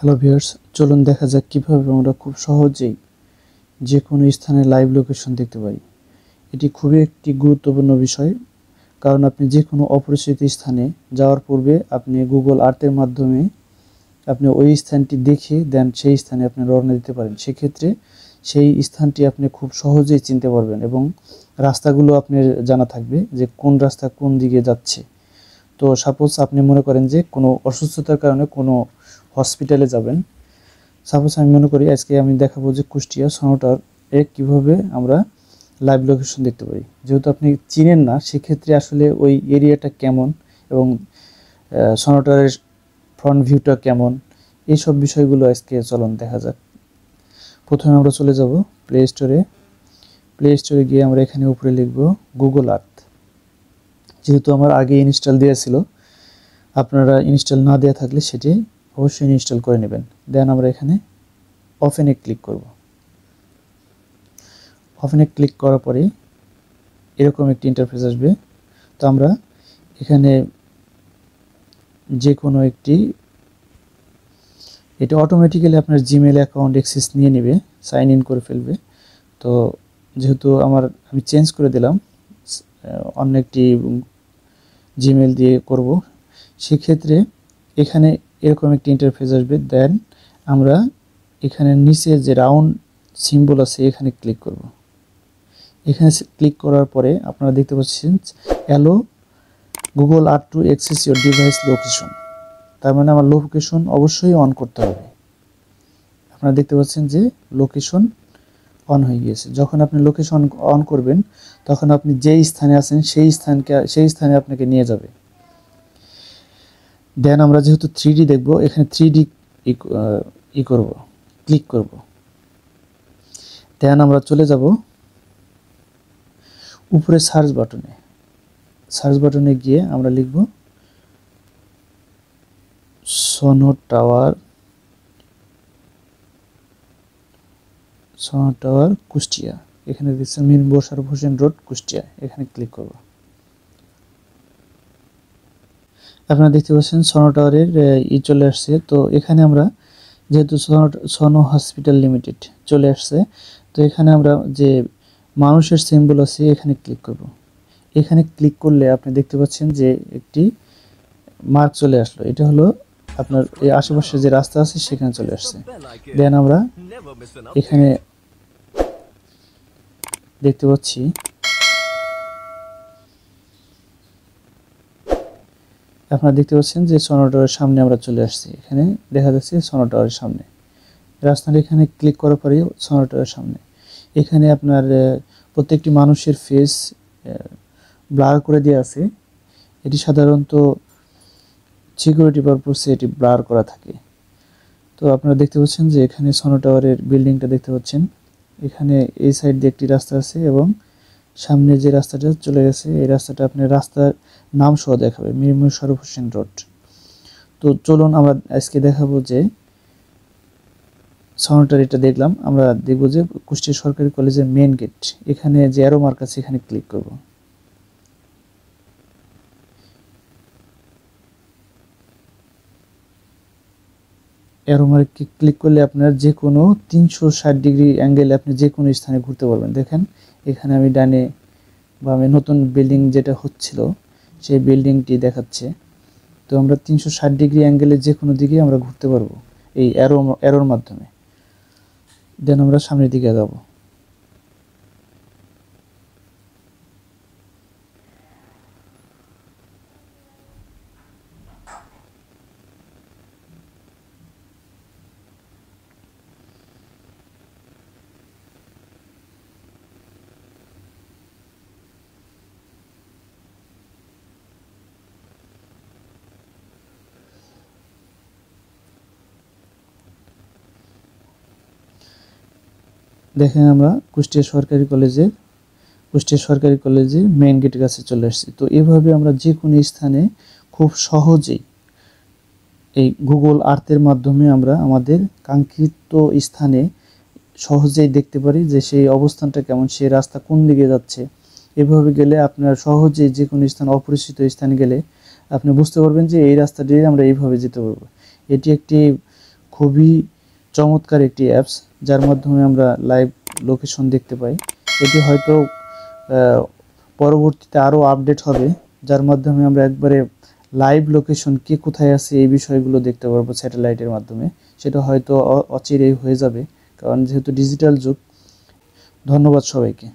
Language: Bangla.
হ্যালো ভিউয়ার্স, চলুন দেখা যাক কিভাবে আমরা খুব সহজেই যে কোনো স্থানে লাইভ লোকেশন দেখতে পারি। এটি খুবই একটি গুরুত্বপূর্ণ বিষয়, কারণ আপনি যে কোনো অপরিচিত স্থানে যাওয়ার পূর্বে আপনি গুগল আর্থের মাধ্যমে আপনি ওই স্থানটি দেখে দেন সেই স্থানে আপনি রওনা দিতে পারেন। সেক্ষেত্রে সেই স্থানটি আপনি খুব সহজেই চিনতে পারবেন এবং রাস্তাগুলো আপনার জানা থাকবে যে কোন রাস্তা কোন দিকে যাচ্ছে। তো সাপোজ আপনি মনে করেন যে কোনো অসুস্থতার কারণে কোনো হসপিটালে যাবেন। সাপোজ আমি মনে করি আজকে আমি দেখাবো যে কুষ্টিয়া সনোটার কীভাবে আমরা লাইভ লোকেশন দেখতে পারি। যেহেতু আপনি চিনেন না, সেক্ষেত্রে আসলে ওই এরিয়াটা কেমন এবং সনোটারের ফ্রন্ট ভিউটা কেমন, এইসব বিষয়গুলো আজকে চলুন দেখা যাক। প্রথমে আমরা চলে যাব প্লে স্টোরে গিয়ে আমরা এখানে উপরে লিখব গুগল আর্থ। যেহেতু আমার আগে ইনস্টল দেওয়া ছিল, আপনারা ইনস্টল না দেওয়া থাকলে সেটি অবশ্যই ইনস্টল করে নেবেন। দেন আমরা এখানে ওপেনে ক্লিক করব। ওপেনে ক্লিক করার পরে এরকম একটি ইন্টারফেস আসবে। তো আমরা এখানে যে কোনো একটি, এটা অটোমেটিক্যালি আপনার জিমেল অ্যাকাউন্ট অ্যাক্সেস নিয়ে নেবে, সাইন ইন করে ফেলবে। তো যেহেতু আমি চেঞ্জ করে দিলাম, অন্য একটি জিমেল দিয়ে করব, সেক্ষেত্রে এখানে এরকম একটি ইন্টারফেস আসবে। দেন আমরা এখানে নিচে যে রাউন্ড সিম্বল আছে এখানে ক্লিক করব। এখানে ক্লিক করার পরে আপনারা দেখতে পাচ্ছেন allow Google Earth to access your device location. তার মানে আমার লোকেশন অবশ্যই অন করতে হবে। আপনারা দেখতে পাচ্ছেন যে লোকেশন অন হয়ে গিয়েছে। যখন আপনি লোকেশন অন করবেন, তখন আপনি যেই স্থানে আছেন সেই স্থানে আপনাকে নিয়ে যাবে। দেন আমরা যেহেতু 3D দেখব, এখানে 3D ক্লিক করব। দেন আমরা চলে যাব উপরে সার্চ বাটনে গিয়ে আমরা লিখব সোনো টাওয়ার কুষ্টিয়া। এখানে দেখছেন মিন মোশাররফ হোসেন রোড কুষ্টিয়া, এখানে ক্লিক করব। আপনারা দেখতে পাচ্ছেন সোনো টাওয়ারের চলে আসছে। তো এখানে আমরা যেহেতু সোনো হসপিটাল লিমিটেড চলে আসছে, তো এখানে আমরা যে মানুষের সিম্বল আছে এখানে ক্লিক করব। এখানে ক্লিক করলে আপনি দেখতে পাচ্ছেন যে একটি মার্ক চলে আসলো। এটা হলো আপনার এই আশেপাশে যে রাস্তা আছে সেখানে চলে আসছে। দেন আমরা এখানে দেখতে পাচ্ছি আপনারা দেখতে পাচ্ছেন যে সোনো টাওয়ারের সামনে আমরা চলে আসছি। এখানে দেখা যাচ্ছে সোনো টাওয়ারের সামনে রাস্তার, এখানে ক্লিক করার পরে সোনো টাওয়ারের সামনে এখানে আপনার প্রত্যেকটি মানুষের ফেস ব্লার করে দেওয়া আছে। এটি সাধারণত সিকিউরিটি পারপসে এটি ব্লার করা থাকে। তো আপনারা দেখতে পাচ্ছেন যে এখানে সোনো টাওয়ারের বিল্ডিংটা দেখতে পাচ্ছেন। এখানে এই সাইড দিয়ে একটি রাস্তা আছে এবং সামনে যে রাস্তাটা চলে গেছে এই রাস্তাটা আপনার রাস্তার নাম সহ দেখাবে, মীর মোশাররফ হোসেন রোড। তো চলুন আমরা আজকে দেখাবো যে সোনোটার এটা দেখলাম, আমরা দেখব যে কুষ্টিয়া সরকারি কলেজের মেন গেট, এখানে যে অ্যারো মার্ক আছে এখানে ক্লিক করব। অ্যারো মার্কে ক্লিক করলে আপনার যে কোনো 360 ডিগ্রি অ্যাঙ্গেলে আপনি যে কোনো স্থানে ঘুরতে পারবেন। দেখেন এখানে আমি ডানে বামে নতুন বিল্ডিং যেটা হচ্ছিল সেই বিল্ডিংটি দেখাচ্ছে। তো আমরা 360 ডিগ্রি অ্যাঙ্গেলে যে কোনো দিকে আমরা ঘুরতে পারবো এই অ্যারোর মাধ্যমে। দেন আমরা সামনের দিকে যাব। দেখেন আমরা কুষ্টিয়া সরকারি কলেজে মেইন গেটের কাছে চলে আসছি। তো এভাবে আমরা যে কোনো স্থানে খুব সহজেই এই গুগল আর্থের মাধ্যমে আমরা আমাদের কাঙ্ক্ষিত স্থানে সহজেই দেখতে পারি যে সেই অবস্থানটা কেমন, সেই রাস্তা কোন দিকে যাচ্ছে। এভাবে গেলে আপনার সহজেই যে কোনো স্থান, অপরিচিত স্থানে গেলে আপনি বুঝতে পারবেন যে এই রাস্তা দিয়ে আমরা এইভাবে যেতে পারবো। এটি একটি খুবই চমৎকার একটি অ্যাপস, যার মাধ্যমে আমরা লাইভ লোকেশন দেখতে পাই। এটি হয়তো পরবর্তীতে আরও আপডেট হবে, যার মাধ্যমে আমরা একবারে লাইভ লোকেশন কে কোথায় আছে এই বিষয়গুলো দেখতে পারবো স্যাটেলাইটের মাধ্যমে। সেটা হয়তো অচিরেই হয়ে যাবে, কারণ যেহেতু ডিজিটাল যুগ। ধন্যবাদ সবাইকে।